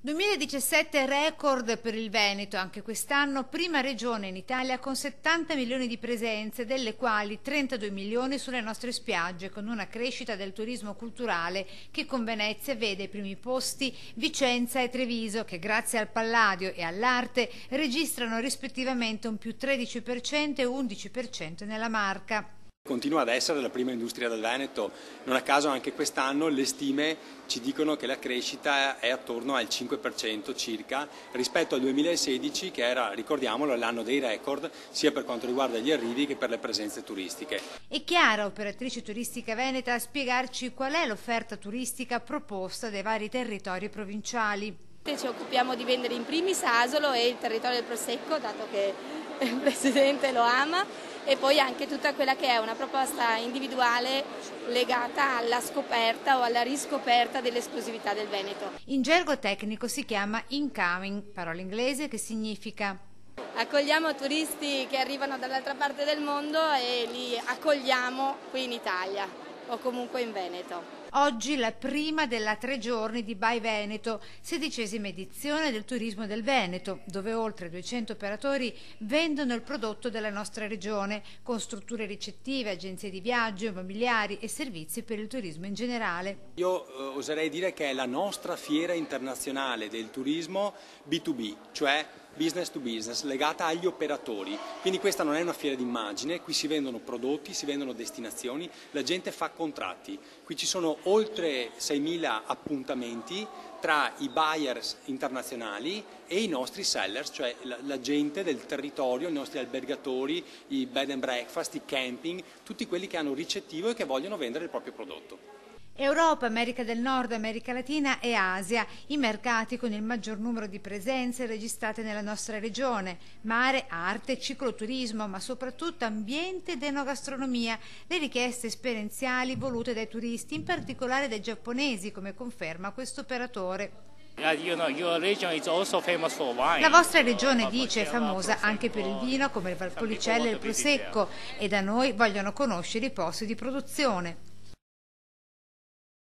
2017 record per il Veneto, anche quest'anno prima regione in Italia con 70 milioni di presenze, delle quali 32 milioni sulle nostre spiagge, con una crescita del turismo culturale che con Venezia vede ai primi posti Vicenza e Treviso, che grazie al Palladio e all'arte registrano rispettivamente un più 13% e 11% nella Marca. Continua ad essere la prima industria del Veneto, non a caso anche quest'anno le stime ci dicono che la crescita è attorno al 5% circa rispetto al 2016 che era, ricordiamolo, l'anno dei record sia per quanto riguarda gli arrivi che per le presenze turistiche. È Chiara, operatrice turistica veneta, a spiegarci qual è l'offerta turistica proposta dai vari territori provinciali. Ci occupiamo di vendere in primis Asolo e il territorio del Prosecco, dato che il Presidente lo ama, e poi anche tutta quella che è una proposta individuale legata alla scoperta o alla riscoperta dell'esclusività del Veneto. In gergo tecnico si chiama incoming, parola inglese che significa accogliamo turisti che arrivano dall'altra parte del mondo e li accogliamo qui in Italia o comunque in Veneto. Oggi la prima della 3 giorni di By Veneto, 16ª edizione del turismo del Veneto, dove oltre 200 operatori vendono il prodotto della nostra regione, con strutture ricettive, agenzie di viaggio, immobiliari e servizi per il turismo in generale. Io oserei dire che è la nostra fiera internazionale del turismo B2B, cioè business to business, legata agli operatori. Quindi questa non è una fiera d'immagine, qui si vendono prodotti, si vendono destinazioni, la gente fa contratti. Qui ci sono oltre 6.000 appuntamenti tra i buyers internazionali e i nostri sellers, cioè la gente del territorio, i nostri albergatori, i bed and breakfast, i camping, tutti quelli che hanno ricettivo e che vogliono vendere il proprio prodotto. Europa, America del Nord, America Latina e Asia, i mercati con il maggior numero di presenze registrate nella nostra regione, mare, arte, cicloturismo, ma soprattutto ambiente ed enogastronomia, le richieste esperienziali volute dai turisti, in particolare dai giapponesi, come conferma questo operatore. La vostra regione, dice, è famosa anche per il vino come il Valpolicella e il Prosecco, e da noi vogliono conoscere i posti di produzione.